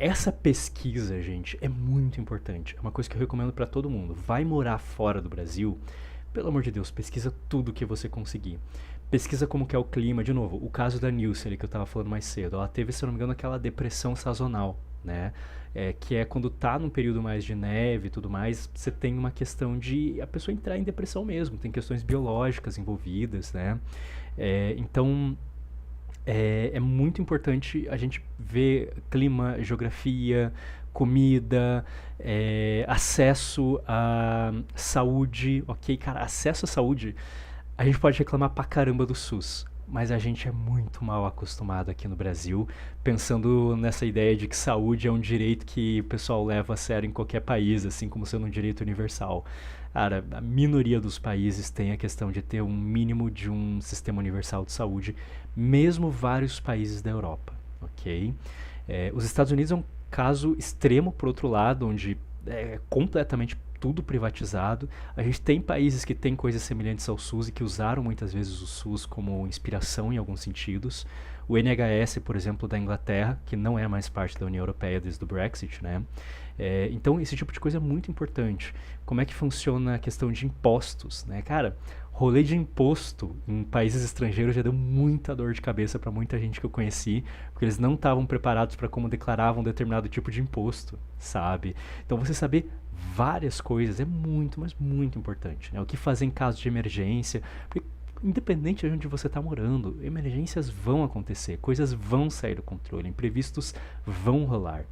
essa pesquisa, gente, é muito importante. É uma coisa que eu recomendo para todo mundo. Vai morar fora do Brasil, pelo amor de Deus, pesquisa tudo que você conseguir. Pesquisa como que é o clima, de novo, o caso da Nilce ali que eu estava falando mais cedo. Ela teve, se eu não me engano, aquela depressão sazonal, né? Que é quando tá num período mais de neve e tudo mais, você tem uma questão de a pessoa entrar em depressão mesmo, tem questões biológicas envolvidas, né? Então, é muito importante a gente ver clima, geografia, comida, acesso à saúde, ok? Cara, acesso à saúde, a gente pode reclamar pra caramba do SUS, mas a gente é muito mal acostumado aqui no Brasil, pensando nessa ideia de que saúde é um direito que o pessoal leva a sério em qualquer país, assim como sendo um direito universal. Cara, a minoria dos países tem a questão de ter um mínimo de um sistema universal de saúde, mesmo vários países da Europa, ok? Os Estados Unidos é um caso extremo, por outro lado, onde é completamente tudo privatizado. A gente tem países que têm coisas semelhantes ao SUS e que usaram muitas vezes o SUS como inspiração em alguns sentidos. O NHS, por exemplo, da Inglaterra, que não é mais parte da União Europeia desde o Brexit, né? Então, esse tipo de coisa é muito importante. Como é que funciona a questão de impostos, né? Cara, rolê de imposto em países estrangeiros já deu muita dor de cabeça para muita gente que eu conheci, porque eles não estavam preparados para como declaravam um determinado tipo de imposto, sabe? Então, você saber várias coisas é muito, mas muito importante, né? O que fazer em caso de emergência, porque independente de onde você está morando, emergências vão acontecer, coisas vão sair do controle, imprevistos vão rolar.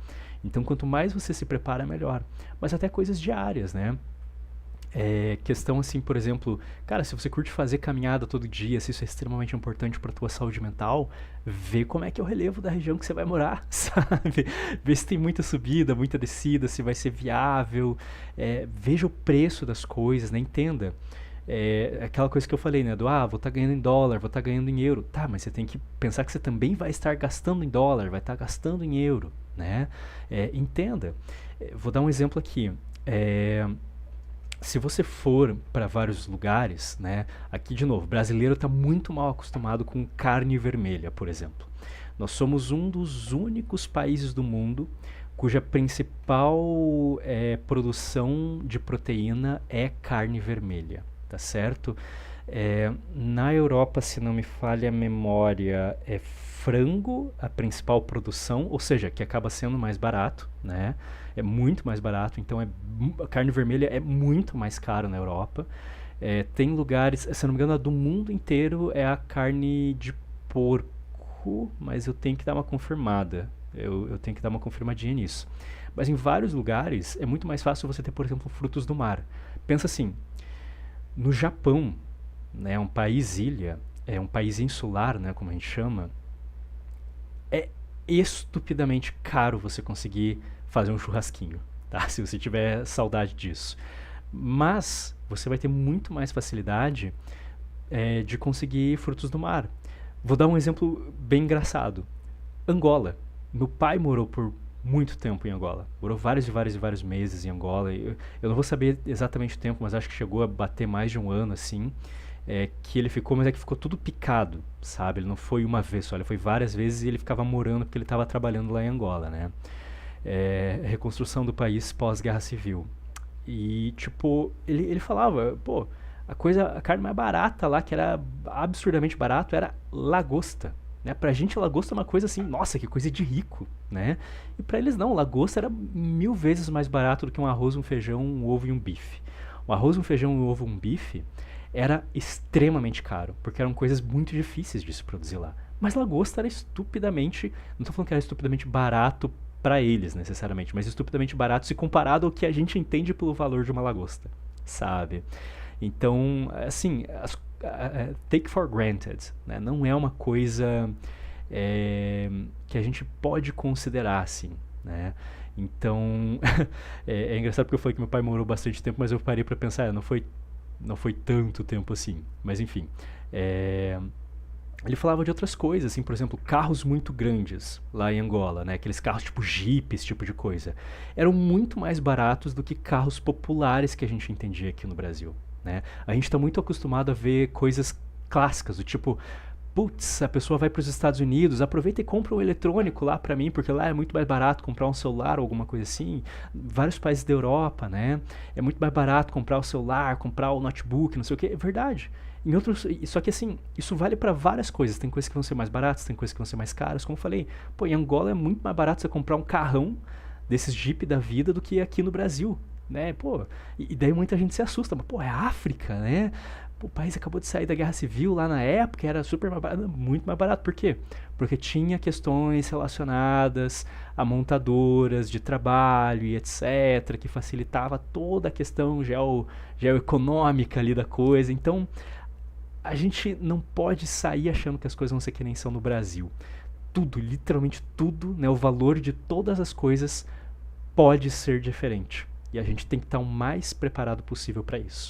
Então, quanto mais você se prepara, melhor. Mas até coisas diárias, né? Questão assim, por exemplo, cara, se você curte fazer caminhada todo dia, se isso é extremamente importante para tua saúde mental, vê como é que é o relevo da região que você vai morar, sabe? Vê se tem muita subida, muita descida, se vai ser viável, veja o preço das coisas, né? Entenda. Aquela coisa que eu falei, né? Vou estar ganhando em dólar, vou estar ganhando em euro. Tá, mas você tem que pensar que você também vai estar gastando em dólar, vai estar gastando em euro, né? Entenda. Vou dar um exemplo aqui. Se você for para vários lugares, né? Aqui de novo, brasileiro está muito mal acostumado com carne vermelha, por exemplo. Nós somos um dos únicos países do mundo cuja principal produção de proteína é carne vermelha, tá certo? Na Europa, se não me falha a memória, é frango a principal produção, ou seja, que acaba sendo mais barato, né? É muito mais barato, então a carne vermelha é muito mais cara na Europa. Tem lugares, se não me engano, a do mundo inteiro é a carne de porco, mas eu tenho que dar uma confirmada. Eu tenho que dar uma confirmadinha nisso. Mas em vários lugares é muito mais fácil você ter, por exemplo, frutos do mar. Pensa assim, no Japão, né, um país ilha, é um país insular, né, como a gente chama, é estupidamente caro você conseguir fazer um churrasquinho, tá? Se você tiver saudade disso. Mas você vai ter muito mais facilidade de conseguir frutos do mar. Vou dar um exemplo bem engraçado. Angola. Meu pai morou por muito tempo em Angola. Morou vários e vários e vários meses em Angola. Eu não vou saber exatamente o tempo, mas acho que chegou a bater mais de um ano, assim. Que ele ficou, mas é que ficou tudo picado, sabe? Ele não foi uma vez só, ele foi várias vezes e ele ficava morando porque ele estava trabalhando lá em Angola, né? Reconstrução do país pós-guerra civil. E, tipo, ele falava, pô, a carne mais barata lá, que era absurdamente barato, era lagosta. Né? Pra gente, lagosta é uma coisa assim, nossa, que coisa de rico, né? E pra eles não, lagosta era 1000 vezes mais barato do que um arroz, um feijão, um ovo e um bife. Um arroz, um feijão, um ovo e um bife era extremamente caro, porque eram coisas muito difíceis de se produzir lá. Mas lagosta era estupidamente, não tô falando que era estupidamente barato para eles necessariamente, mas estupidamente barato se comparado ao que a gente entende pelo valor de uma lagosta, sabe? Então, assim, take for granted, né? Não é uma coisa que a gente pode considerar assim, né? Então, é engraçado porque eu falei que meu pai morou bastante tempo, mas eu parei para pensar, não foi tanto tempo assim, mas enfim. Ele falava de outras coisas, assim, por exemplo, carros muito grandes lá em Angola, né? Aqueles carros tipo Jeep, esse tipo de coisa. Eram muito mais baratos do que carros populares que a gente entendia aqui no Brasil, né? A gente está muito acostumado a ver coisas clássicas, do tipo Putz, a pessoa vai para os Estados Unidos, aproveita e compra um eletrônico lá para mim, porque lá é muito mais barato comprar um celular ou alguma coisa assim. Vários países da Europa, né? É muito mais barato comprar o celular, comprar o notebook, não sei o que. É verdade. Em outros, só que assim, isso vale para várias coisas. Tem coisas que vão ser mais baratas, tem coisas que vão ser mais caras. Como eu falei, pô, em Angola é muito mais barato você comprar um carrão desses Jeep da vida do que aqui no Brasil, né? Pô, e daí muita gente se assusta, mas pô, é África, né? Pô, o país acabou de sair da guerra civil lá na época, era super mais barato, muito mais barato. Por quê? Porque tinha questões relacionadas a montadoras de trabalho e etc, que facilitava toda a questão geoeconômica ali da coisa. Então, a gente não pode sair achando que as coisas vão ser que nem são no Brasil. Tudo, literalmente tudo, né, o valor de todas as coisas pode ser diferente. E a gente tem que estar o mais preparado possível para isso.